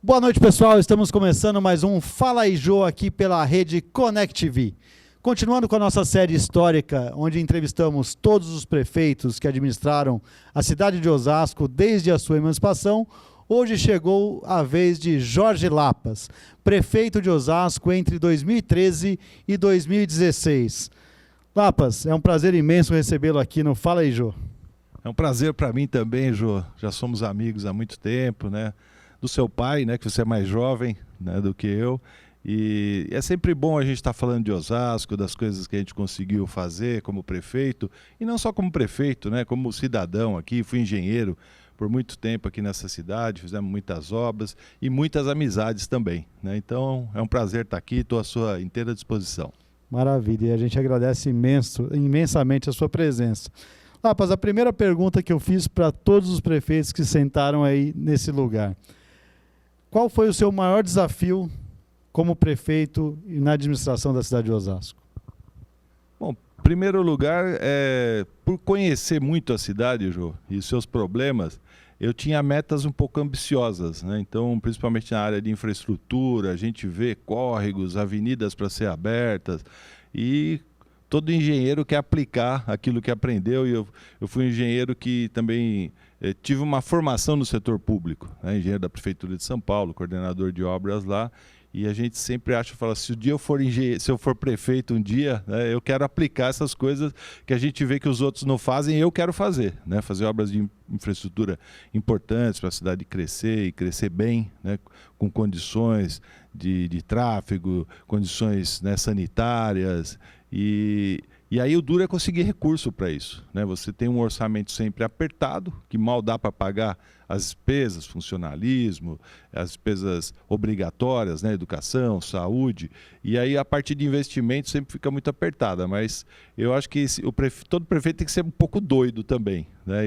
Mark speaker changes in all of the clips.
Speaker 1: Boa noite, pessoal. Estamos começando mais um Fala aí, Jô, aqui pela rede Connect TV. Continuando com a nossa série histórica, onde entrevistamos todos os prefeitos que administraram a cidade de Osasco desde a sua emancipação, hoje chegou a vez de Jorge Lapas, prefeito de Osasco entre 2013 e 2016. Lapas, é um prazer imenso recebê-lo aqui no Fala aí, Jô.
Speaker 2: É um prazer para mim também, Jô. Já somos amigos há muito tempo, né? Do seu pai, né? Que você é mais jovem, né, do que eu. E é sempre bom a gente estar falando de Osasco, das coisas que a gente conseguiu fazer como prefeito, e não só como prefeito, né? Como cidadão aqui, fui engenheiro por muito tempo aqui nessa cidade, fizemos muitas obras e muitas amizades também, né? Então é um prazer estar aqui, estou à sua inteira disposição.
Speaker 1: Maravilha, e a gente agradece imensamente a sua presença. Lapas, a primeira pergunta que eu fiz para todos os prefeitos que sentaram aí nesse lugar: qual foi o seu maior desafio como prefeito e na administração da cidade de Osasco?
Speaker 2: Bom, em primeiro lugar, por conhecer muito a cidade, Jô, e seus problemas, eu tinha metas um pouco ambiciosas, né? Então, principalmente na área de infraestrutura, a gente vê córregos, avenidas para ser abertas, e todo engenheiro quer aplicar aquilo que aprendeu, e eu fui um engenheiro que também tive uma formação no setor público, né? Engenheiro da Prefeitura de São Paulo, coordenador de obras lá, e a gente sempre fala, se o dia eu for engenheiro, se eu for prefeito um dia, né, eu quero aplicar essas coisas que a gente vê que os outros não fazem e eu quero fazer, né? Fazer obras de infraestrutura importantes para a cidade crescer e crescer bem, né? Com condições de tráfego, condições, né, sanitárias. E aí o duro é conseguir recurso para isso, né? Você tem um orçamento sempre apertado, que mal dá para pagar as despesas, funcionalismo, as despesas obrigatórias, né? Educação, saúde, e aí a parte de investimento sempre fica muito apertada, mas eu acho que todo prefeito tem que ser um pouco doido também, né?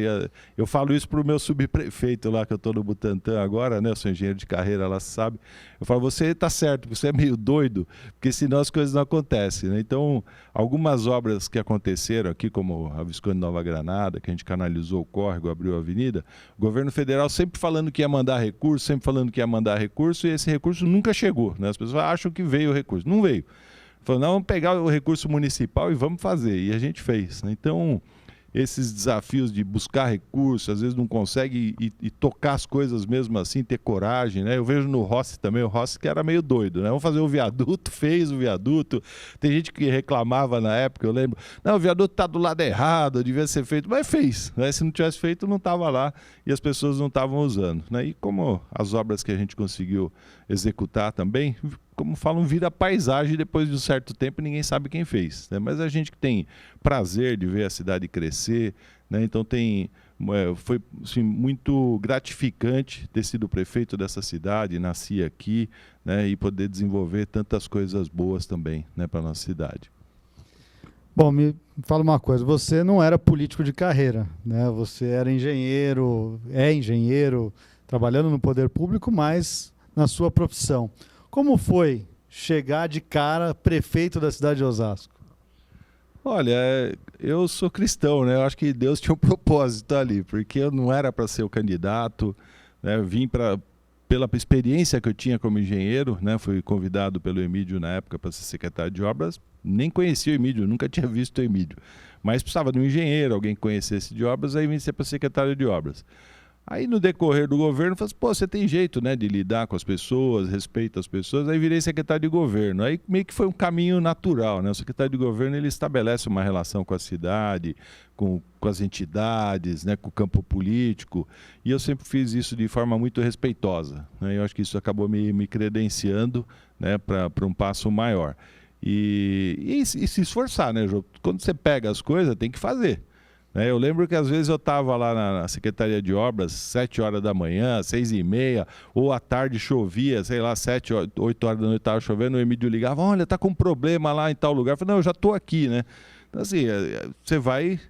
Speaker 2: Eu falo isso para o meu subprefeito lá, que eu estou no Butantã agora, né? Eu sou engenheiro de carreira lá, sabe? Eu falo, você está certo, você é meio doido, porque senão as coisas não acontecem, né? Então, algumas obras que aconteceram aqui, como a Visconde Nova Granada, que a gente canalizou o córrego, abriu a avenida, o governo federal sempre falando que ia mandar recurso, sempre falando que ia mandar recurso, e esse recurso nunca chegou, né? As pessoas acham que veio o recurso, não veio. Falou, não, vamos pegar o recurso municipal e vamos fazer, e a gente fez, né? Então, esses desafios de buscar recursos, às vezes não consegue e tocar as coisas mesmo assim, ter coragem, né? Eu vejo no Rossi também, o Rossi que era meio doido, né? Vamos fazer o viaduto, fez o viaduto. Tem gente que reclamava na época, eu lembro, não, o viaduto está do lado errado, devia ser feito, mas fez, né? Se não tivesse feito, não estava lá e as pessoas não estavam usando, né? E como as obras que a gente conseguiu executar também, como falam, vira paisagem depois de um certo tempo, ninguém sabe quem fez, né? Mas a gente que tem prazer de ver a cidade crescer, né? Então foi assim, muito gratificante ter sido prefeito dessa cidade, nasci aqui, né? E poder desenvolver tantas coisas boas também, né, para a nossa cidade.
Speaker 1: Bom, me fala uma coisa, você não era político de carreira, né? Você era engenheiro, trabalhando no poder público, mas na sua profissão. Como foi chegar de cara prefeito da cidade de Osasco?
Speaker 2: Olha, eu sou cristão, né? Eu acho que Deus tinha um propósito ali, porque eu não era para ser o candidato, né? Eu vim pela experiência que eu tinha como engenheiro, né? Fui convidado pelo Emídio na época para ser secretário de obras, nem conhecia o Emídio, nunca tinha visto o Emídio, mas precisava de um engenheiro, alguém que conhecesse de obras, aí vim ser para secretário de obras. Aí no decorrer do governo, falei assim, pô, você tem jeito, né, de lidar com as pessoas, respeita as pessoas, aí virei secretário de governo. Aí meio que foi um caminho natural, né? O secretário de governo, ele estabelece uma relação com a cidade, com as entidades, né, com o campo político, e eu sempre fiz isso de forma muito respeitosa, né? Eu acho que isso acabou me credenciando, né, para um passo maior. E se esforçar, né, Jô? Quando você pega as coisas, tem que fazer. Eu lembro que às vezes eu estava lá na Secretaria de Obras, 7 horas da manhã, 6h30, ou à tarde chovia, sei lá, 7, 8 horas da noite estava chovendo, o Emílio ligava, olha, está com um problema lá em tal lugar. Eu falei, não, eu já estou aqui, né? Então assim, você vai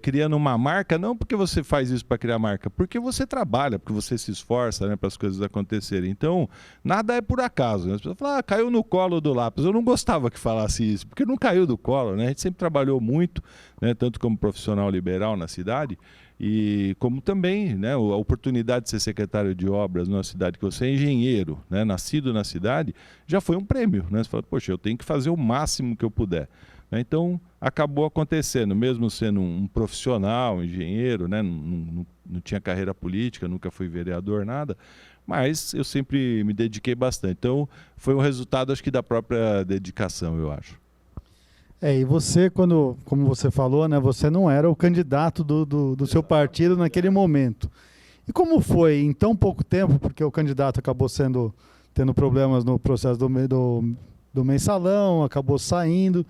Speaker 2: criando uma marca, não porque você faz isso para criar marca, porque você trabalha, porque você se esforça, né, para as coisas acontecerem. Então, nada é por acaso, né? As pessoas falam, caiu no colo do Lapas. Eu não gostava que falasse isso, porque não caiu do colo, né? A gente sempre trabalhou muito, né, tanto como profissional liberal na cidade, E como também, né, a oportunidade de ser secretário de obras numa cidade que você é engenheiro, né, nascido na cidade, já foi um prêmio, né? Você fala, poxa, eu tenho que fazer o máximo que eu puder. Então, acabou acontecendo, mesmo sendo um profissional, um engenheiro, né? Não tinha carreira política, nunca fui vereador, nada, mas eu sempre me dediquei bastante. Então, foi um resultado, acho que, da própria dedicação, eu acho.
Speaker 1: E você, como você falou, né, você não era o candidato do seu partido naquele momento. E como foi em tão pouco tempo, porque o candidato acabou tendo problemas no processo do mensalão, acabou saindo,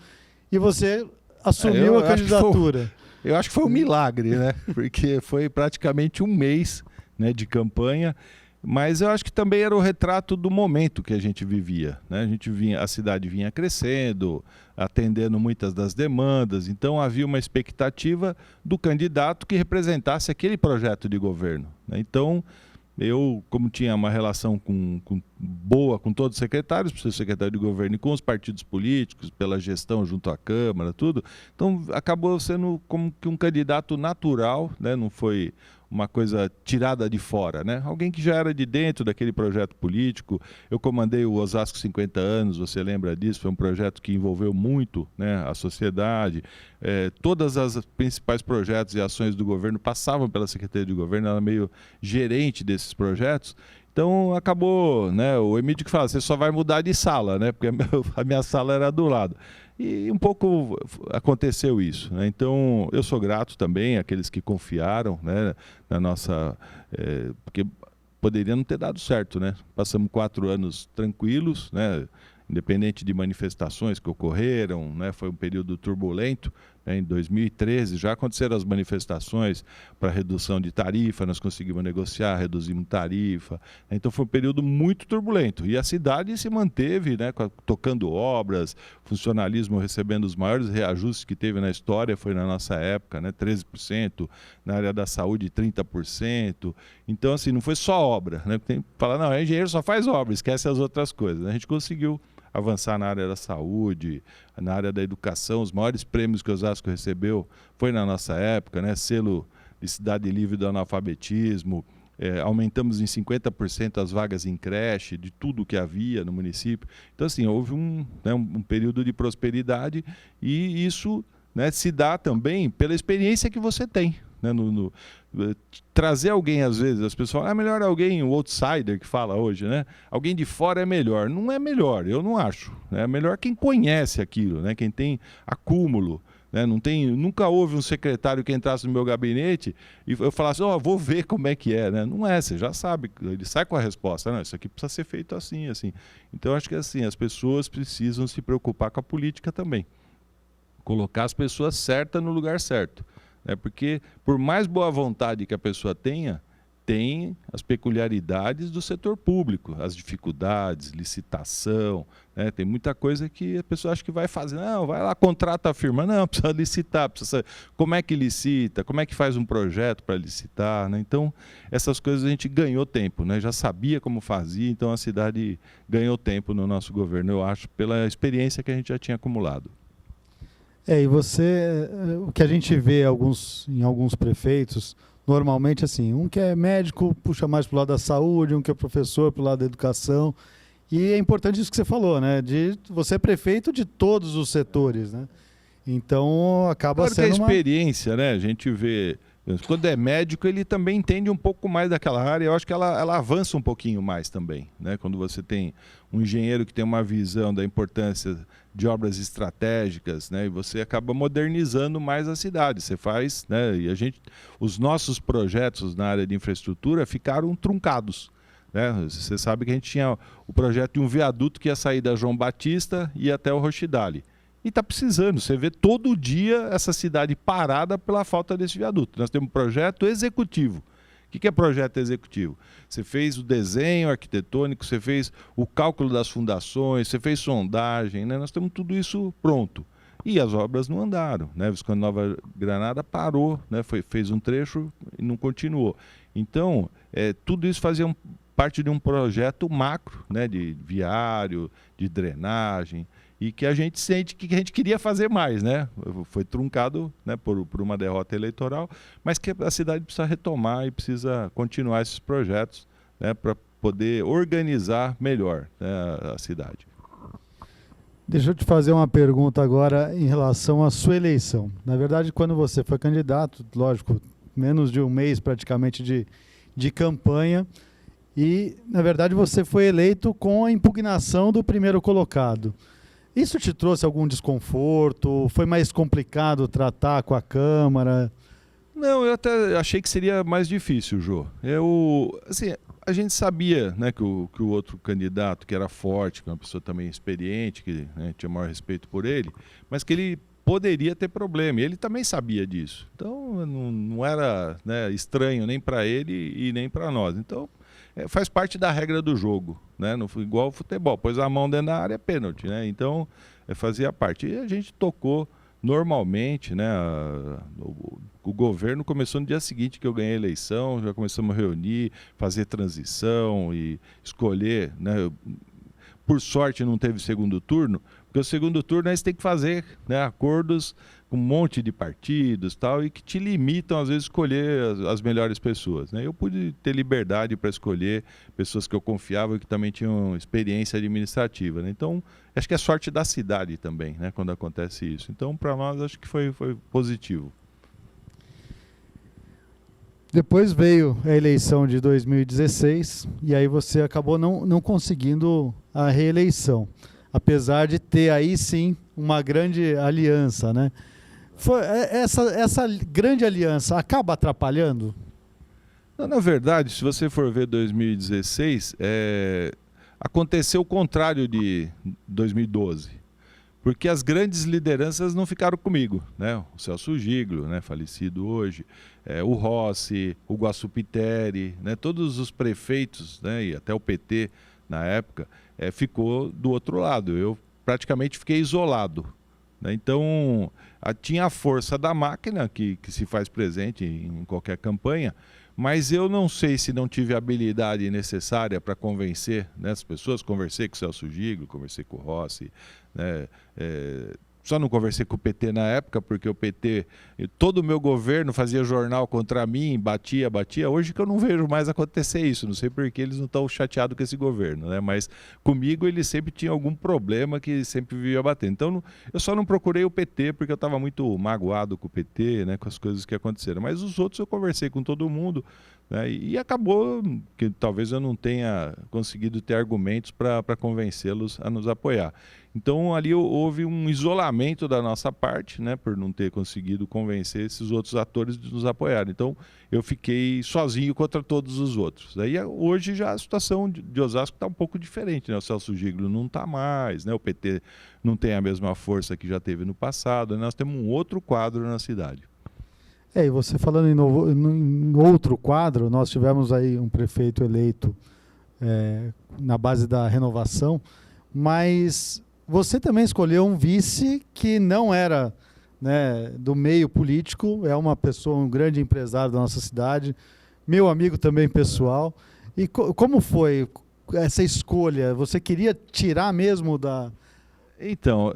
Speaker 1: e você assumiu a candidatura.
Speaker 2: Eu acho que foi um milagre, né? Porque foi praticamente um mês, né, de campanha, mas eu acho que também era o retrato do momento que a gente vivia, né? A cidade vinha crescendo, atendendo muitas das demandas, então havia uma expectativa do candidato que representasse aquele projeto de governo, né? Então, eu, como tinha uma relação boa com todos os secretários, por ser secretário de governo e com os partidos políticos, pela gestão junto à Câmara, tudo, então acabou sendo como que um candidato natural, né? Não foi uma coisa tirada de fora, né? Alguém que já era de dentro daquele projeto político. Eu comandei o Osasco 50 anos, você lembra disso? Foi um projeto que envolveu muito, né, a sociedade. Todas as principais projetos e ações do governo passavam pela Secretaria de Governo, ela era meio gerente desses projetos. Então acabou, né, o Emílio que fala, você só vai mudar de sala, né? Porque a minha sala era do lado. E um pouco aconteceu isso, né? Então eu sou grato também àqueles que confiaram, né, na nossa... porque poderia não ter dado certo, né? Passamos 4 anos tranquilos, né? Independente de manifestações que ocorreram, né? Foi um período turbulento, né? Em 2013 já aconteceram as manifestações para redução de tarifa, nós conseguimos negociar, reduzimos tarifa. Então foi um período muito turbulento e a cidade se manteve, né, tocando obras, funcionalismo recebendo os maiores reajustes que teve na história, foi na nossa época, né, 13%, na área da saúde 30%. Então assim, não foi só obra, né? Tem que falar, não, engenheiro só faz obra, esquece as outras coisas. A gente conseguiu avançar na área da saúde, na área da educação. Os maiores prêmios que o Osasco recebeu foi na nossa época, né? Selo de cidade livre do analfabetismo, aumentamos em 50% as vagas em creche, de tudo que havia no município. Então, assim, houve um período de prosperidade e isso, né, se dá também pela experiência que você tem. Né, trazer alguém, às vezes, as pessoas falam, melhor alguém, o outsider que fala hoje, né? Alguém de fora é melhor. Não é melhor, eu não acho. Né? É melhor quem conhece aquilo, né? Quem tem acúmulo. Né? Nunca houve um secretário que entrasse no meu gabinete e eu falasse, vou ver como é que é. Né? Não é, você já sabe, ele sai com a resposta, não, isso aqui precisa ser feito assim, assim. Então, acho que assim, as pessoas precisam se preocupar com a política também. Colocar as pessoas certas no lugar certo. Porque, por mais boa vontade que a pessoa tenha, tem as peculiaridades do setor público, as dificuldades, licitação, né? Tem muita coisa que a pessoa acha que vai fazer. Não, vai lá, contrata a firma. Não, precisa licitar, precisa saber como é que licita, como é que faz um projeto para licitar. Né? Então, essas coisas a gente ganhou tempo, né? Já sabia como fazia, então a cidade ganhou tempo no nosso governo, eu acho, pela experiência que a gente já tinha acumulado.
Speaker 1: E você, o que a gente vê em alguns prefeitos, normalmente assim, um que é médico puxa mais para o lado da saúde, um que é professor para o lado da educação. E é importante isso que você falou, né? Você é prefeito de todos os setores, né? Então acaba
Speaker 2: claro
Speaker 1: sendo
Speaker 2: que a experiência, né? A gente vê... Quando é médico, ele também entende um pouco mais daquela área. Eu acho que ela avança um pouquinho mais também, né? Quando você tem um engenheiro que tem uma visão da importância de obras estratégicas, né? E você acaba modernizando mais a cidade. Você faz, né? E os nossos projetos na área de infraestrutura ficaram truncados. Né? Você sabe que a gente tinha o projeto de um viaduto que ia sair da João Batista e ia até o Rochidale. E está precisando, você vê todo dia essa cidade parada pela falta desse viaduto. Nós temos um projeto executivo. O que é projeto executivo? Você fez o desenho arquitetônico, você fez o cálculo das fundações, você fez sondagem, né? Nós temos tudo isso pronto. E as obras não andaram, né? Visconde Nova Granada parou, né? Fez um trecho e não continuou. Então, tudo isso fazia parte de um projeto macro, né? De viário, de drenagem. e que a gente sente que a gente queria fazer mais, né? Foi truncado, né, por uma derrota eleitoral, mas que a cidade precisa retomar e precisa continuar esses projetos, né, para poder organizar melhor, né, a cidade.
Speaker 1: Deixa eu te fazer uma pergunta agora em relação à sua eleição. Na verdade, quando você foi candidato, lógico, menos de um mês praticamente de campanha, e, na verdade, você foi eleito com a impugnação do primeiro colocado. Isso te trouxe algum desconforto? Foi mais complicado tratar com a Câmara?
Speaker 2: Não, eu até achei que seria mais difícil, Jô. Assim, a gente sabia, né, que o outro candidato, que era forte, que é uma pessoa também experiente, que, né, tinha maior respeito por ele, mas que ele poderia ter problema. E ele também sabia disso. Então, não era, né, estranho nem para ele e nem para nós. Então, faz parte da regra do jogo, né? Igual ao futebol. Pôs a mão dentro da área, é pênalti, né? Então, fazia parte. E a gente tocou normalmente, né? O governo começou no dia seguinte que eu ganhei a eleição, já começamos a reunir, fazer transição e escolher, né? Por sorte não teve segundo turno, porque o segundo turno aí você tem que fazer, né, acordos com um monte de partidos tal, e que te limitam às vezes a escolher as melhores pessoas, né? Eu pude ter liberdade para escolher pessoas que eu confiava e que também tinham experiência administrativa, né? Então, acho que é sorte da cidade também, né, quando acontece isso. Então, para nós, acho que foi positivo.
Speaker 1: Depois veio a eleição de 2016 e aí você acabou não conseguindo a reeleição, apesar de ter aí sim uma grande aliança, né? Essa grande aliança acaba atrapalhando?
Speaker 2: Na verdade, se você for ver 2016, aconteceu o contrário de 2012. Porque as grandes lideranças não ficaram comigo, né? O Celso Giglio, né, falecido hoje, o Rossi, o Guaçu Piteri, né, todos os prefeitos, né, e até o PT na época, ficou do outro lado. Eu praticamente fiquei isolado, né? Então, tinha a força da máquina que se faz presente em qualquer campanha, mas eu não sei se não tive a habilidade necessária para convencer, né, as pessoas. Conversei com o Celso Giglio, conversei com o Rossi, né, só não conversei com o PT na época, porque o PT, todo o meu governo fazia jornal contra mim, batia. Hoje que eu não vejo mais acontecer isso, não sei por que eles não estão chateados com esse governo, né? Mas comigo ele sempre tinha algum problema que sempre vivia batendo. Então eu só não procurei o PT porque eu estava muito magoado com o PT, né, com as coisas que aconteceram. Mas os outros eu conversei com todo mundo, né, e acabou que talvez eu não tenha conseguido ter argumentos para convencê-los a nos apoiar. Então ali houve um isolamento da nossa parte, né, por não ter conseguido convencer esses outros atores de nos apoiar. Então eu fiquei sozinho contra todos os outros. Aí hoje já a situação de Osasco está um pouco diferente, né? O Celso Giglio não está mais, né? O PT não tem a mesma força que já teve no passado, né? Nós temos um outro quadro na cidade.
Speaker 1: E você falando em outro quadro, nós tivemos aí um prefeito eleito na base da renovação, mas você também escolheu um vice que não era, né, do meio político, é uma pessoa, um grande empresário da nossa cidade, meu amigo também pessoal. E como foi essa escolha? Você queria tirar mesmo da...
Speaker 2: Então,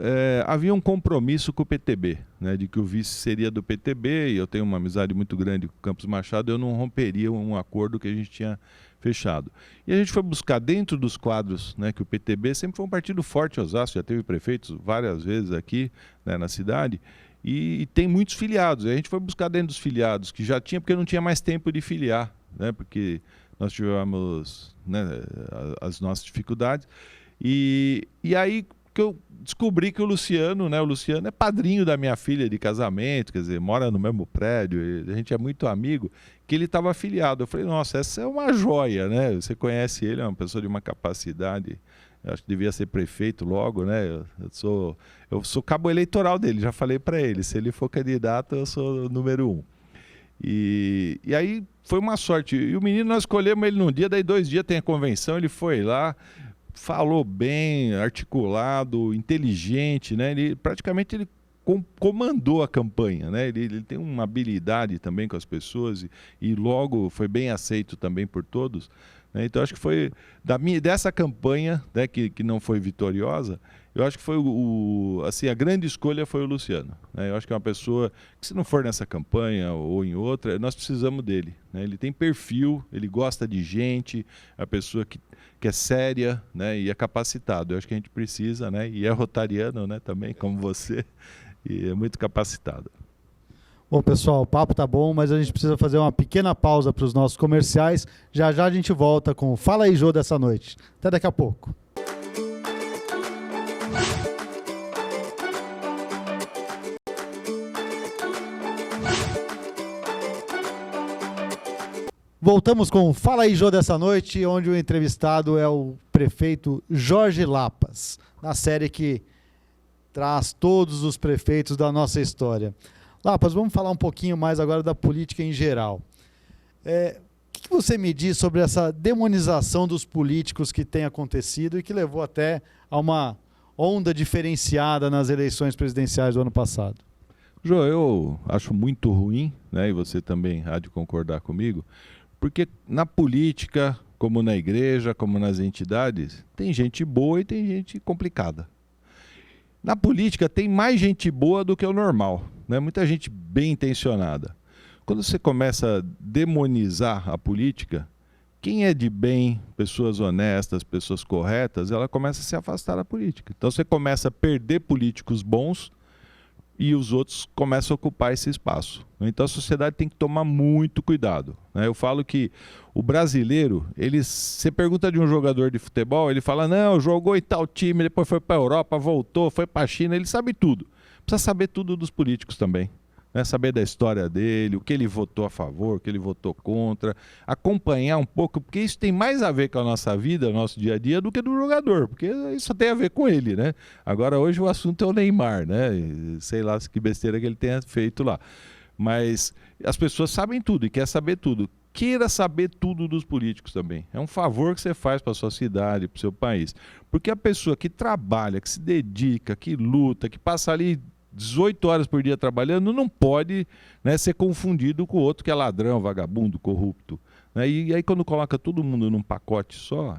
Speaker 2: havia um compromisso com o PTB, né, de que o vice seria do PTB, e eu tenho uma amizade muito grande com o Campos Machado, eu não romperia um acordo que a gente tinha fechado. E a gente foi buscar dentro dos quadros, né, que o PTB sempre foi um partido forte em Osasco, já teve prefeitos várias vezes aqui, né, na cidade, e tem muitos filiados. A gente foi buscar dentro dos filiados, que já tinha, porque não tinha mais tempo de filiar, né, porque nós tivemos, né, as nossas dificuldades, e aí que eu descobri que o Luciano é padrinho da minha filha de casamento, quer dizer, mora no mesmo prédio, a gente é muito amigo, que ele estava afiliado. Eu falei, nossa, essa é uma joia, né? Você conhece ele, é uma pessoa de uma capacidade, eu acho que devia ser prefeito logo, né? Eu sou cabo eleitoral dele, já falei para ele, se ele for candidato, eu sou o número 1. E aí foi uma sorte. E o menino, nós escolhemos ele num dia, daí 2 dias tem a convenção, ele foi lá, falou bem, articulado, inteligente, né? Praticamente ele comandou a campanha, né? Ele tem uma habilidade também com as pessoas e logo foi bem aceito também por todos, né? Então, acho que foi dessa campanha, né, que não foi vitoriosa, eu acho que foi assim, a grande escolha foi o Luciano, né? Eu acho que é uma pessoa que, se não for nessa campanha ou em outra, nós precisamos dele, né? Ele tem perfil, ele gosta de gente, é uma pessoa que é séria, né, e é capacitado. Eu acho que a gente precisa, né, e é rotariano, né, também, como você, e é muito capacitado.
Speaker 1: Bom, pessoal, o papo tá bom, mas a gente precisa fazer uma pequena pausa para os nossos comerciais. Já já a gente volta com o Fala aí, Jô, dessa noite. Até daqui a pouco. Voltamos com o Fala aí, Jô, dessa noite, onde o entrevistado é o prefeito Jorge Lapas, na série que traz todos os prefeitos da nossa história. Lapas, vamos falar um pouquinho mais agora da política em geral. O que você me diz sobre essa demonização dos políticos que tem acontecido e que levou até a uma onda diferenciada nas eleições presidenciais do ano passado?
Speaker 2: Jô, eu acho muito ruim, né, e você também há de concordar comigo, porque na política, como na igreja, como nas entidades, tem gente boa e tem gente complicada. Na política tem mais gente boa do que o normal, né? Muita gente bem intencionada. Quando você começa a demonizar a política, quem é de bem, pessoas honestas, pessoas corretas, ela começa a se afastar da política. Então você começa a perder políticos bons e os outros começam a ocupar esse espaço. Então a sociedade tem que tomar muito cuidado, né? Eu falo que o brasileiro, você pergunta de um jogador de futebol, ele fala, não, jogou em tal time, depois foi para a Europa, voltou, foi para a China, ele sabe tudo. Precisa saber tudo dos políticos também, né? Saber da história dele, o que ele votou a favor, o que ele votou contra, acompanhar um pouco, porque isso tem mais a ver com a nossa vida, o nosso dia a dia, do que do jogador, porque isso tem a ver com ele, né? Agora, hoje o assunto é o Neymar, né? Sei lá que besteira que ele tenha feito lá. Mas as pessoas sabem tudo e querem saber tudo. Queira saber tudo dos políticos também. É um favor que você faz para a sua cidade, para o seu país. Porque a pessoa que trabalha, que se dedica, que luta, que passa ali 18 horas por dia trabalhando, não pode, né, ser confundido com o outro que é ladrão, vagabundo, corrupto, né? E aí quando coloca todo mundo num pacote só,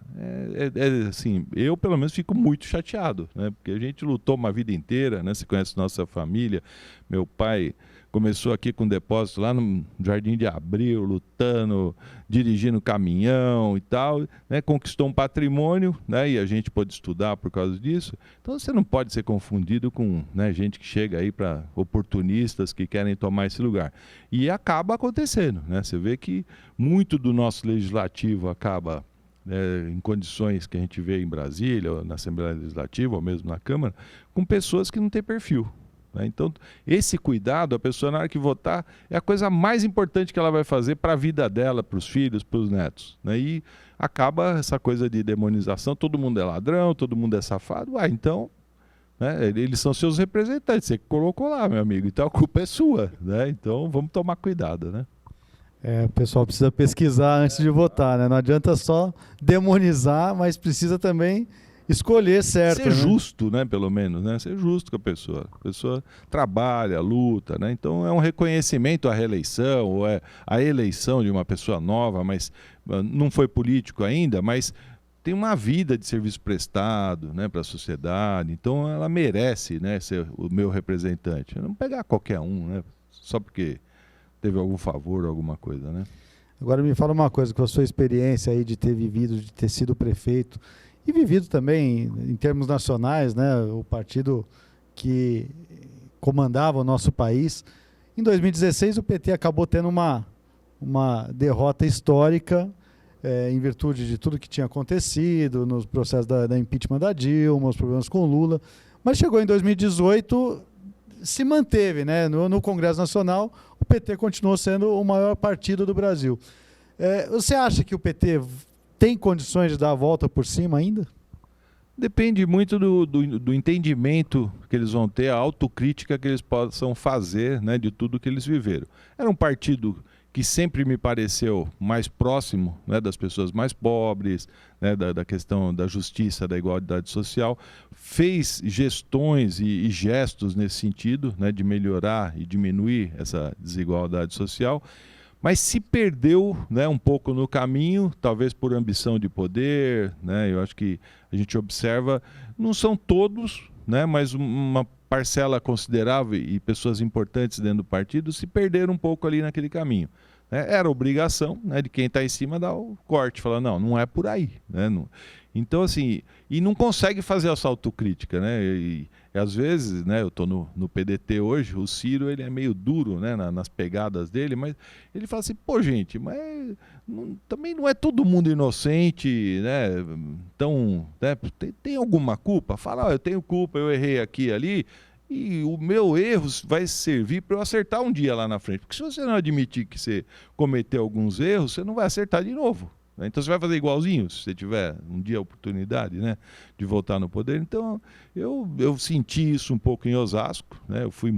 Speaker 2: assim, eu pelo menos fico muito chateado, né? Porque a gente lutou uma vida inteira, né? Você conhece nossa família, meu pai começou aqui com depósito lá no Jardim de Abril, lutando, dirigindo caminhão e tal, né? Conquistou um patrimônio, né? E a gente pôde estudar por causa disso. Então você não pode ser confundido com, né, gente que chega aí para oportunistas que querem tomar esse lugar. E acaba acontecendo, né? Você vê que muito do nosso legislativo acaba, em condições que a gente vê em Brasília, ou na Assembleia Legislativa, ou mesmo na Câmara, com pessoas que não têm perfil. Então, esse cuidado, a pessoa na hora que votar, é a coisa mais importante que ela vai fazer para a vida dela, para os filhos, para os netos, né? E acaba essa coisa de demonização, todo mundo é ladrão, todo mundo é safado. Então, né, eles são seus representantes, você colocou lá, meu amigo, então a culpa é sua, né? Então vamos tomar cuidado, né?
Speaker 1: O pessoal precisa pesquisar antes de votar, né? Não adianta só demonizar, mas precisa também escolher certo.
Speaker 2: Ser justo, né, pelo menos, né? Ser justo com a pessoa. A pessoa trabalha, luta, né? Então é um reconhecimento à reeleição, ou é a eleição de uma pessoa nova, mas não foi político ainda, mas tem uma vida de serviço prestado, né, para a sociedade. Então ela merece, né, ser o meu representante. Não pegar qualquer um, né? Só porque teve algum favor, alguma coisa, né?
Speaker 1: Agora me fala uma coisa, com a sua experiência aí de ter vivido, de ter sido prefeito, e vivido também em termos nacionais, né, o partido que comandava o nosso país. Em 2016 o PT acabou tendo uma derrota histórica, em virtude de tudo que tinha acontecido, nos processos da impeachment da Dilma, os problemas com Lula, mas chegou em 2018, se manteve, né, no Congresso Nacional, o PT continuou sendo o maior partido do Brasil. Você acha que o PT tem condições de dar a volta por cima ainda?
Speaker 2: Depende muito do entendimento que eles vão ter, a autocrítica que eles possam fazer, né, de tudo que eles viveram. Era um partido que sempre me pareceu mais próximo, né, das pessoas mais pobres, né, da questão da justiça, da igualdade social, fez gestões e gestos nesse sentido, né, de melhorar e diminuir essa desigualdade social, mas se perdeu, né, um pouco no caminho, talvez por ambição de poder, né? Eu acho que a gente observa, não são todos, né, mas uma parcela considerável e pessoas importantes dentro do partido se perderam um pouco ali naquele caminho. Era obrigação, né, de quem está em cima dar o corte, falar, não é por aí. Né? Então, assim, e não consegue fazer essa autocrítica. Né? E às vezes, né, eu estou no PDT hoje, o Ciro ele é meio duro, né, nas pegadas dele, mas ele fala assim, pô gente, mas também não é todo mundo inocente, né? Então, né, tem alguma culpa? Fala, eu tenho culpa, eu errei aqui e ali, e o meu erro vai servir para eu acertar um dia lá na frente. Porque se você não admitir que você cometeu alguns erros, você não vai acertar de novo. Né? Então você vai fazer igualzinho, se você tiver um dia a oportunidade, né, de voltar no poder. Então eu senti isso um pouco em Osasco. Né? Eu fui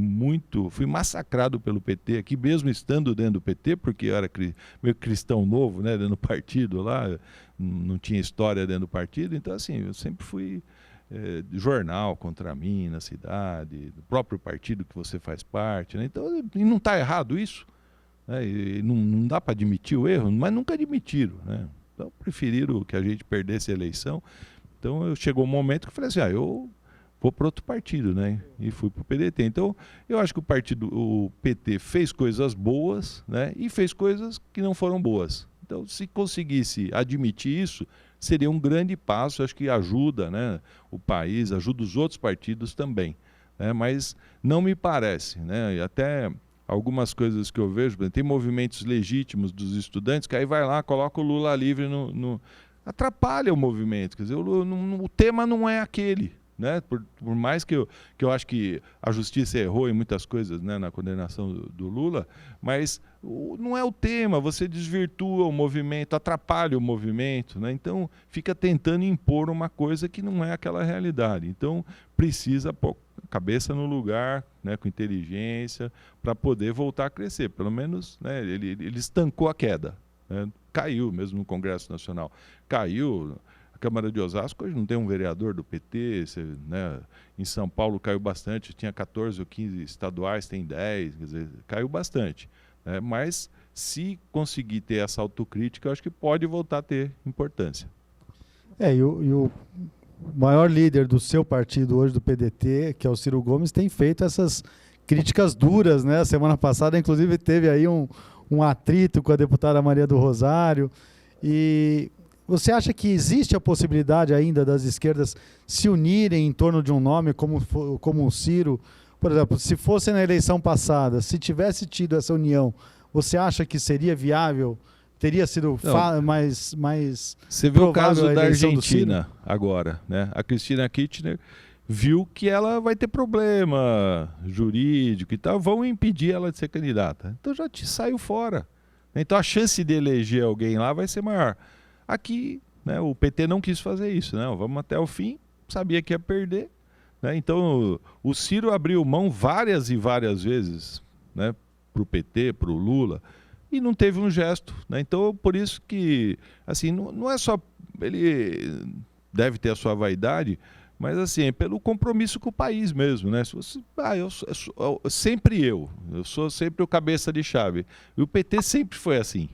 Speaker 2: massacrado pelo PT aqui, mesmo estando dentro do PT, porque eu era meio cristão novo, né, dentro do partido lá, não tinha história dentro do partido. Então assim, eu sempre fui... jornal contra mim na cidade, do próprio partido que você faz parte, né? Então, e não está errado isso, né? E não dá para admitir o erro, mas nunca admitiram, né? Então preferiram que a gente perdesse a eleição. Então chegou um momento que eu falei assim, eu vou para outro partido, né? E fui para o PDT. Então eu acho que o PT fez coisas boas, né? E fez coisas que não foram boas. Então se conseguisse admitir isso, seria um grande passo, acho que ajuda, né, o país, ajuda os outros partidos também. Né, mas não me parece. Né, e até algumas coisas que eu vejo, tem movimentos legítimos dos estudantes, que aí vai lá, coloca o Lula livre atrapalha o movimento. Quer dizer, o tema não é aquele. Né? Por mais que eu acho que a justiça errou em muitas coisas, né, na condenação do Lula, mas não é o tema, você desvirtua o movimento, atrapalha o movimento, né? Então fica tentando impor uma coisa que não é aquela realidade. Então precisa pôr a cabeça no lugar, né, com inteligência, para poder voltar a crescer. Pelo menos, né, ele estancou a queda, né? Caiu mesmo no Congresso Nacional, caiu. Câmara de Osasco hoje não tem um vereador do PT, né? Em São Paulo caiu bastante, tinha 14 ou 15 estaduais, tem 10, quer dizer, caiu bastante. Né? Mas se conseguir ter essa autocrítica, eu acho que pode voltar a ter importância.
Speaker 1: E o maior líder do seu partido hoje, do PDT, que é o Ciro Gomes, tem feito essas críticas duras, né? Semana passada, inclusive, teve aí um atrito com a deputada Maria do Rosário. E você acha que existe a possibilidade ainda das esquerdas se unirem em torno de um nome como o Ciro? Por exemplo, se fosse na eleição passada, se tivesse tido essa união, você acha que seria viável? Teria sido mais
Speaker 2: Você vê o caso da Argentina agora, né? A Cristina Kirchner viu que ela vai ter problema jurídico e tal, vão impedir ela de ser candidata. Então já saiu fora. Então a chance de eleger alguém lá vai ser maior. Aqui, né, o PT não quis fazer isso, né? Vamos até o fim, sabia que ia perder. Né? Então o Ciro abriu mão várias e várias vezes, né, para o PT, para o Lula, e não teve um gesto. Né? Então por isso que assim, não é só... Ele deve ter a sua vaidade, mas assim, é pelo compromisso com o país mesmo. Né? Se você, eu sou sempre o cabeça de chave. E o PT sempre foi assim.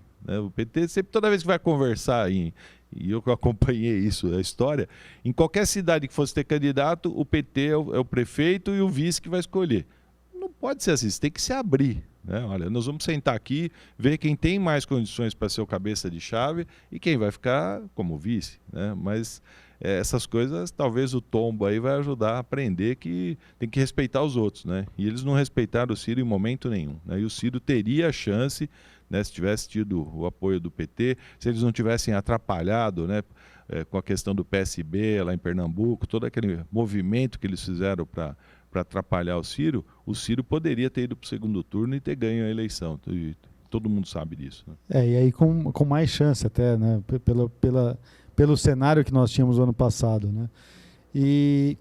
Speaker 2: O PT sempre, toda vez que vai conversar, e eu que acompanhei isso, a história, em qualquer cidade que fosse ter candidato, o PT é o prefeito e o vice que vai escolher. Não pode ser assim, você tem que se abrir. Né? Olha, nós vamos sentar aqui, ver quem tem mais condições para ser o cabeça de chave e quem vai ficar como vice. Né? Mas essas coisas, talvez o tombo aí vai ajudar a aprender que tem que respeitar os outros. Né? E eles não respeitaram o Ciro em momento nenhum. Né? E o Ciro teria a chance... Né, se tivesse tido o apoio do PT, se eles não tivessem atrapalhado, né, com a questão do PSB lá em Pernambuco, todo aquele movimento que eles fizeram para atrapalhar o Ciro poderia ter ido para o segundo turno e ter ganho a eleição. E todo mundo sabe disso. Né?
Speaker 1: E aí com mais chance até, né, pelo cenário que nós tínhamos no ano passado. Né? E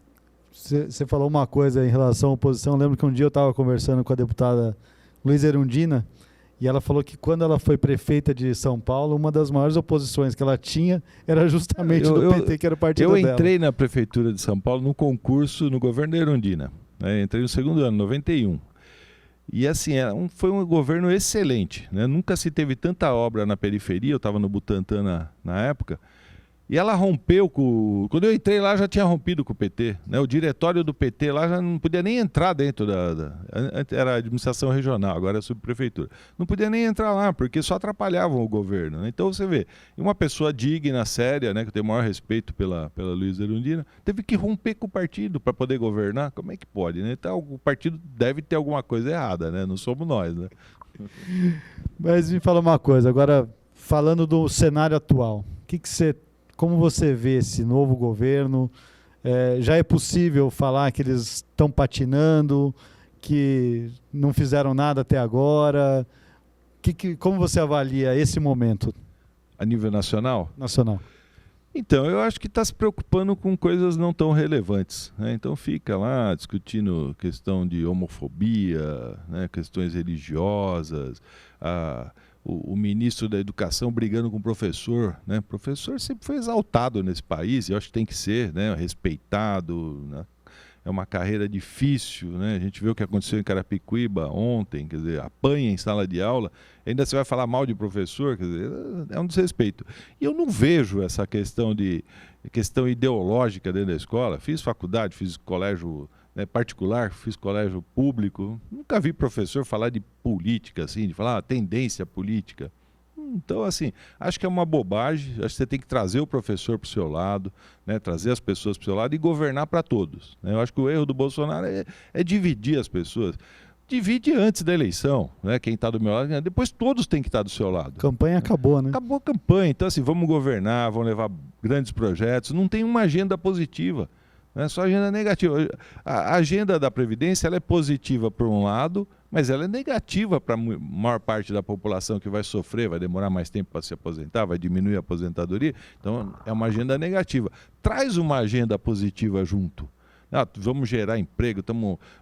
Speaker 1: você falou uma coisa em relação à oposição. Eu lembro que um dia eu estava conversando com a deputada Luísa Erundina, e ela falou que quando ela foi prefeita de São Paulo, uma das maiores oposições que ela tinha era justamente do PT, que era o partido dela.
Speaker 2: Eu entrei na prefeitura de São Paulo no concurso no governo da Erundina. Né? Entrei no segundo ano, 91. E assim, foi um governo excelente, né? Nunca se teve tanta obra na periferia, eu estava no Butantã na época, e ela rompeu com... Quando eu entrei lá, já tinha rompido com o PT, né? O diretório do PT lá já não podia nem entrar dentro era a administração regional, agora é a subprefeitura. Não podia nem entrar lá, porque só atrapalhavam o governo, né? Então você vê, uma pessoa digna, séria, né, que tem o maior respeito pela Luísa Erundina, teve que romper com o partido para poder governar. Como é que pode, né? Então o partido deve ter alguma coisa errada, né? Não somos nós, né?
Speaker 1: Mas me fala uma coisa, agora falando do cenário atual, como você vê esse novo governo? Já é possível falar que eles estão patinando, que não fizeram nada até agora? Como você avalia esse momento?
Speaker 2: A nível nacional?
Speaker 1: Nacional.
Speaker 2: Então, eu acho que está se preocupando com coisas não tão relevantes, né? Então fica lá discutindo questão de homofobia, né? Questões religiosas, o ministro da Educação brigando com o professor, né? O professor sempre foi exaltado nesse país, e eu acho que tem que ser, né? Respeitado, né? É uma carreira difícil, né? A gente viu o que aconteceu em Carapicuíba ontem, quer dizer, apanha em sala de aula, ainda você vai falar mal de professor, quer dizer, é um desrespeito. E eu não vejo essa questão ideológica dentro da escola. Fiz faculdade, fiz colégio, né, particular, fiz colégio público, nunca vi professor falar de política, assim, de falar tendência política. Então, assim, acho que é uma bobagem. Acho que você tem que trazer o professor para o seu lado, né, trazer as pessoas para o seu lado e governar para todos, né? Eu acho que o erro do Bolsonaro é dividir as pessoas. Divide antes da eleição, né? Quem está do meu lado, depois todos têm que estar do seu lado.
Speaker 1: A campanha acabou, né?
Speaker 2: Acabou a campanha. Então, assim, vamos governar, vamos levar grandes projetos. Não tem uma agenda positiva, né? Só agenda negativa. A agenda da Previdência ela é positiva por um lado, mas ela é negativa para a maior parte da população que vai sofrer, vai demorar mais tempo para se aposentar, vai diminuir a aposentadoria. Então, é uma agenda negativa. Traz uma agenda positiva junto. Vamos gerar emprego,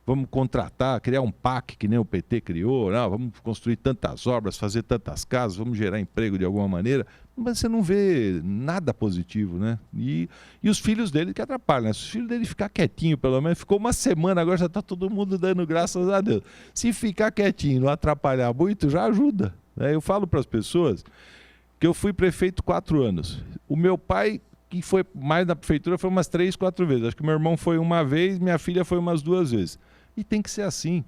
Speaker 2: vamos contratar, criar um PAC que nem o PT criou, vamos construir tantas obras, fazer tantas casas, vamos gerar emprego de alguma maneira. Mas você não vê nada positivo, né? E os filhos dele que atrapalham, né? Se os filhos dele ficar quietinho, pelo menos, ficou uma semana, agora já está todo mundo dando graças a Deus. Se ficar quietinho, não atrapalhar muito, já ajuda, né? Eu falo para as pessoas que eu fui prefeito 4 anos. O meu pai, que foi mais na prefeitura, foi umas 3, 4 vezes. Acho que meu irmão foi uma vez, minha filha foi umas 2 vezes. E tem que ser assim.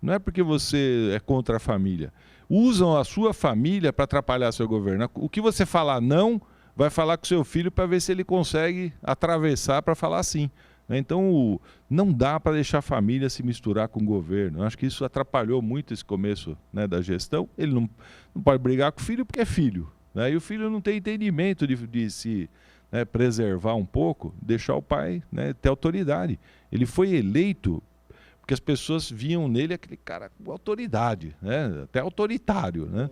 Speaker 2: Não é porque você é contra a família. Usam a sua família para atrapalhar seu governo. O que você falar não, vai falar com seu filho para ver se ele consegue atravessar para falar sim. Então, não dá para deixar a família se misturar com o governo. Eu acho que isso atrapalhou muito esse começo, né, da gestão. Ele não pode brigar com o filho porque é filho, né? E o filho não tem entendimento de se... né, preservar um pouco, deixar o pai, né, ter autoridade. Ele foi eleito porque as pessoas viam nele aquele cara com autoridade, né, até autoritário, né?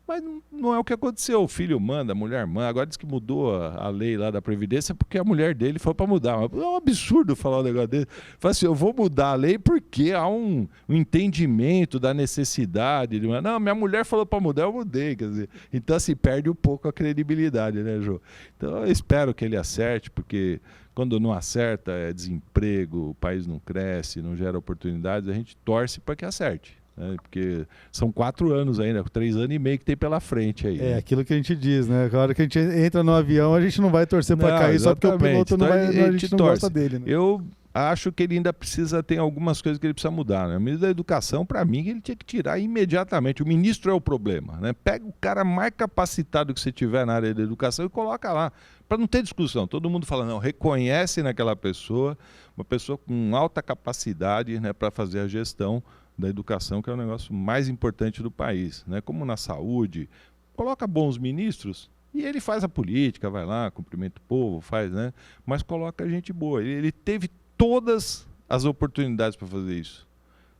Speaker 2: Mas não é o que aconteceu. O filho manda, a mulher manda. Agora diz que mudou a lei lá da Previdência porque a mulher dele foi para mudar. É um absurdo falar um negócio desse. Fala assim, eu vou mudar a lei porque há um entendimento da necessidade. Não, minha mulher falou para mudar, eu mudei. Quer dizer, então, assim, perde um pouco a credibilidade, né, Jô? Então, eu espero que ele acerte, porque quando não acerta, é desemprego, o país não cresce, não gera oportunidades, a gente torce para que acerte. Porque são 4 anos ainda, 3 anos e meio que tem pela frente aí.
Speaker 1: É aquilo que a gente diz, né? A hora que a gente entra no avião, a gente não vai torcer para cair
Speaker 2: exatamente.
Speaker 1: Só porque o piloto não vai, a gente não gosta dele, né?
Speaker 2: Eu acho que ele ainda tem algumas coisas que ele precisa mudar, né? O ministro da Educação, para mim, ele tinha que tirar imediatamente. O ministro é o problema, né? Pega o cara mais capacitado que você tiver na área da educação e coloca lá, para não ter discussão. Todo mundo fala, não, reconhece naquela pessoa, uma pessoa com alta capacidade, né, para fazer a gestão da educação, que é o negócio mais importante do país, né? Como na saúde, coloca bons ministros e ele faz a política, vai lá, cumprimenta o povo, faz, né? Mas coloca gente boa. Ele teve todas as oportunidades para fazer isso.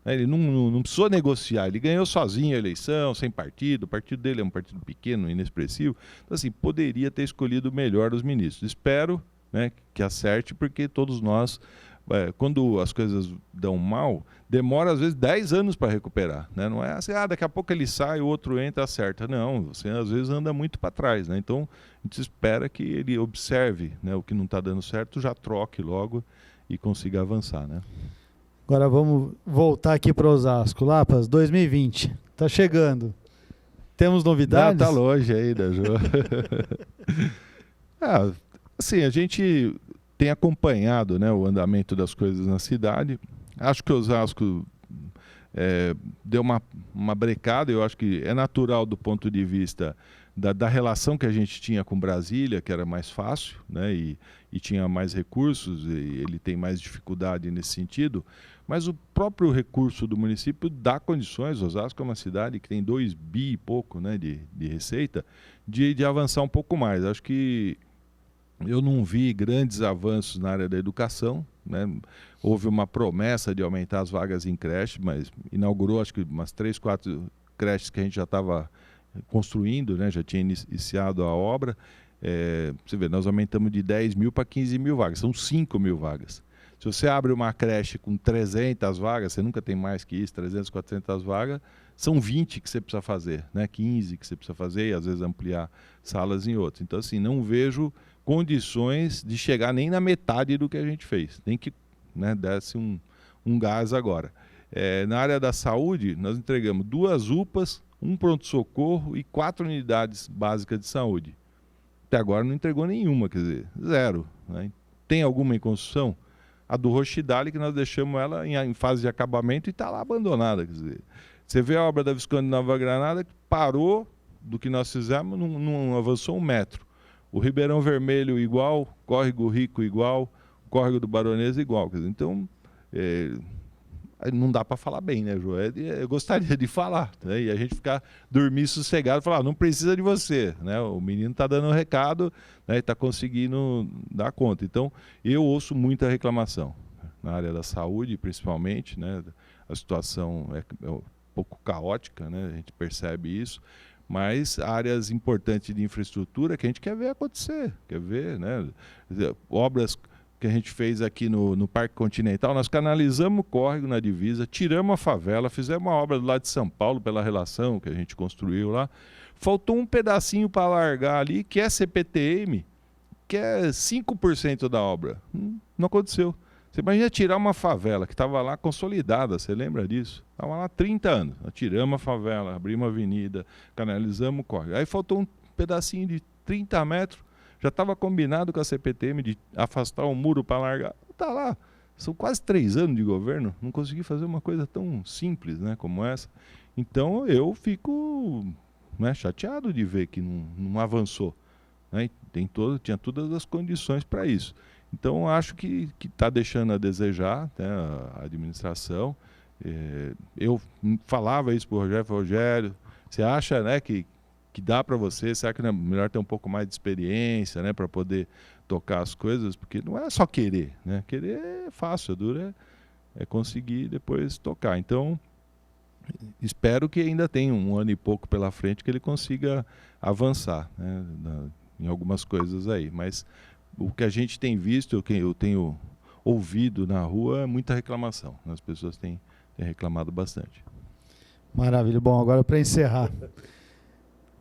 Speaker 2: Ele não precisou negociar, ele ganhou sozinho a eleição, sem partido, o partido dele é um partido pequeno, inexpressivo. Então, assim, poderia ter escolhido o melhor dos ministros. Espero, né, que acerte, porque todos nós... quando as coisas dão mal, demora às vezes 10 anos para recuperar, né? Não é assim, daqui a pouco ele sai, o outro entra, acerta. Não, você às vezes anda muito para trás, né? Então a gente espera que ele observe, né, o que não está dando certo, já troque logo e consiga avançar, né?
Speaker 1: Agora vamos voltar aqui para Osasco. Lapas, 2020. Tá chegando. Temos novidades?
Speaker 2: Não, tá longe ainda, Jô. Assim, a gente tem acompanhado, né, o andamento das coisas na cidade. Acho que Osasco deu uma brecada. Eu acho que é natural do ponto de vista da relação que a gente tinha com Brasília, que era mais fácil, né, e tinha mais recursos, e ele tem mais dificuldade nesse sentido, mas o próprio recurso do município dá condições. Osasco é uma cidade que tem 2 bi e pouco, né, de receita, de avançar um pouco mais. Acho que eu não vi grandes avanços na área da educação, né? Houve uma promessa de aumentar as vagas em creche, mas inaugurou acho que umas 3, 4 creches que a gente já estava construindo, né? Já tinha iniciado a obra. Você vê, nós aumentamos de 10 mil para 15 mil vagas, são 5 mil vagas. Se você abre uma creche com 300 vagas, você nunca tem mais que isso, 300, 400 vagas, são 20 que você precisa fazer, né? 15 que você precisa fazer e às vezes ampliar salas em outros. Então, assim, não vejo condições de chegar nem na metade do que a gente fez. Nem que, né, desse um gás agora. Na área da saúde, nós entregamos 2 UPAs, 1 pronto-socorro e 4 unidades básicas de saúde. Até agora não entregou nenhuma, quer dizer, 0. Né? Tem alguma em construção? A do Rochidale, que nós deixamos ela em fase de acabamento e está lá abandonada. Quer dizer, você vê a obra da Visconde de Nova Granada, que parou do que nós fizemos, não avançou 1 metro. O Ribeirão Vermelho igual, Córrego Rico igual, Córrego do Baronesa igual. Quer dizer, então, não dá para falar bem, né, Jô? Eu gostaria de falar, né? E a gente dormir sossegado e falar, não precisa de você, né? O menino está dando um recado, né? E está conseguindo dar conta. Então, eu ouço muita reclamação na área da saúde, principalmente, né? A situação é um pouco caótica, né? A gente percebe isso, mas áreas importantes de infraestrutura que a gente quer ver acontecer, quer ver, né? Obras que a gente fez aqui no Parque Continental, nós canalizamos o córrego na divisa, tiramos a favela, fizemos uma obra do lado de São Paulo pela relação que a gente construiu lá. Faltou um pedacinho para largar ali, que é CPTM, que é 5% da obra. Não aconteceu. Você imagina tirar uma favela que estava lá consolidada, você lembra disso? Estava lá há 30 anos. Nós tiramos a favela, abrimos a avenida, canalizamos o córrego. Aí faltou um pedacinho de 30 metros. Já estava combinado com a CPTM de afastar o muro para largar. Está lá. São quase 3 anos de governo. Não consegui fazer uma coisa tão simples, né, como essa. Então eu fico, né, chateado de ver que não avançou. Né? Tinha todas as condições para isso. Então acho que está deixando a desejar, né, a administração. Eu falava isso para o Rogério. Você acha, né, que dá para você, será que não é melhor ter um pouco mais de experiência, né, para poder tocar as coisas? Porque não é só querer, né? Querer é fácil, duro é conseguir depois tocar. Então, espero que ainda tenha 1 ano e pouco pela frente que ele consiga avançar, né, em algumas coisas aí. Mas o que a gente tem visto, eu tenho ouvido na rua, é muita reclamação. As pessoas têm reclamado bastante.
Speaker 1: Maravilha. Bom, agora para encerrar,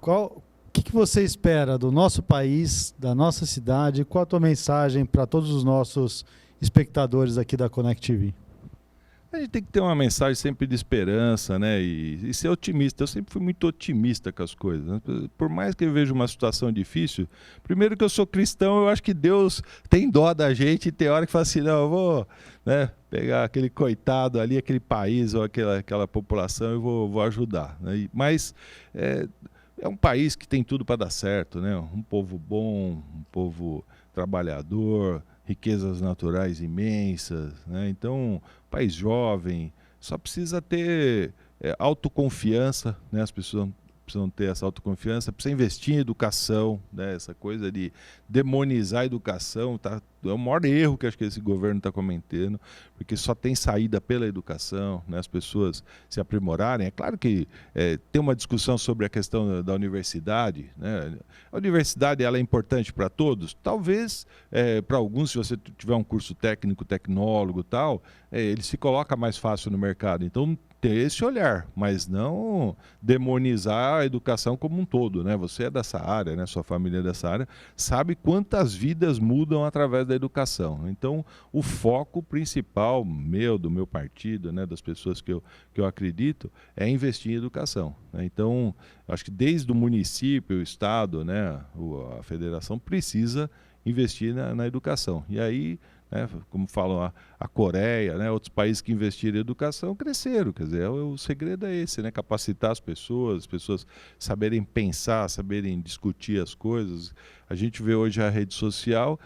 Speaker 1: o que você espera do nosso país, da nossa cidade? Qual a tua mensagem para todos os nossos espectadores aqui da Connect TV?
Speaker 2: A gente tem que ter uma mensagem sempre de esperança, né? E ser otimista. Eu sempre fui muito otimista com as coisas, né? Por mais que eu veja uma situação difícil, primeiro que eu sou cristão, eu acho que Deus tem dó da gente e tem hora que fala assim, não, eu vou, né, pegar aquele coitado ali, aquele país ou aquela população e vou ajudar, né? Mas é um país que tem tudo para dar certo, né? Um povo bom, um povo trabalhador, riquezas naturais imensas, né? Então, país jovem, só precisa ter autoconfiança, né? As pessoas precisam ter essa autoconfiança, precisa investir em educação, né? Essa coisa de demonizar a educação, tá? É o maior erro que acho que esse governo está cometendo, porque só tem saída pela educação, né? As pessoas se aprimorarem. É claro que tem uma discussão sobre a questão da universidade, né? A universidade ela é importante para todos? Talvez para alguns, se você tiver um curso técnico, tecnólogo e tal, ele se coloca mais fácil no mercado. Então ter esse olhar, mas não demonizar a educação como um todo, né? Você é dessa área, né? Sua família é dessa área, sabe quantas vidas mudam através da educação. Então, o foco principal do meu partido, né? Das pessoas que eu acredito, é investir em educação, né? Então, acho que desde o município, o estado, né? A federação precisa investir na educação. E aí, né, como falam a Coreia, né, outros países que investiram em educação cresceram. Quer dizer, o segredo é esse, né, capacitar as pessoas saberem pensar, saberem discutir as coisas. A gente vê hoje a rede social,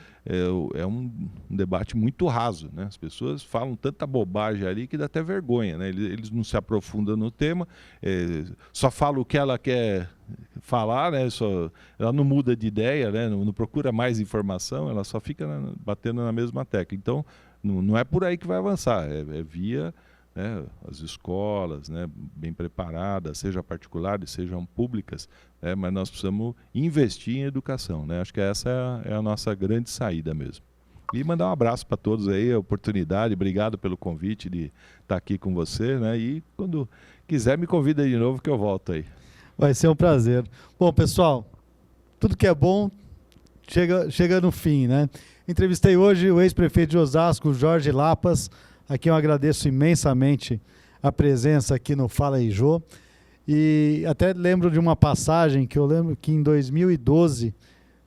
Speaker 2: é um debate muito raso, né? As pessoas falam tanta bobagem ali que dá até vergonha, né? Eles não se aprofundam no tema, só falam o que ela quer falar, né? Ela não muda de ideia, né? Não procura mais informação, ela só fica batendo na mesma tecla. Então, não é por aí que vai avançar, é via, né, as escolas, né, bem preparadas, sejam particulares, sejam públicas, né, mas nós precisamos investir em educação, né? Acho que essa é a nossa grande saída mesmo. E mandar um abraço para todos aí, a oportunidade, obrigado pelo convite de estar aqui com você, né? E quando quiser me convida de novo que eu volto aí.
Speaker 1: Vai ser um prazer. Bom, pessoal, tudo que é bom chega no fim, né? Entrevistei hoje o ex-prefeito de Osasco, Jorge Lapas, a quem eu agradeço imensamente a presença aqui no Fala aí, Jô. E até lembro de uma passagem que eu lembro que em 2012,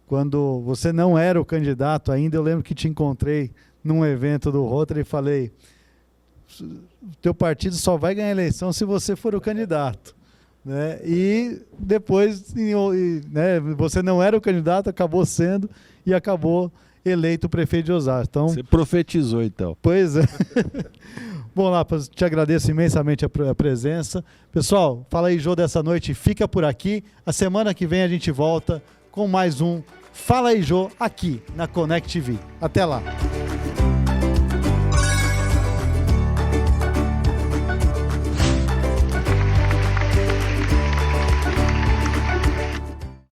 Speaker 1: quando você não era o candidato ainda, eu lembro que te encontrei num evento do Rotary e falei: o teu partido só vai ganhar eleição se você for o candidato, né? E depois, né, você não era o candidato, acabou sendo e acabou eleito prefeito de Osasco. Então,
Speaker 2: você profetizou, então.
Speaker 1: Pois é. Bom, Lapas, te agradeço imensamente a presença. Pessoal, Fala aí, Jô, dessa noite fica por aqui. A semana que vem a gente volta com mais um Fala aí, Jô, aqui na Connect TV. Até lá.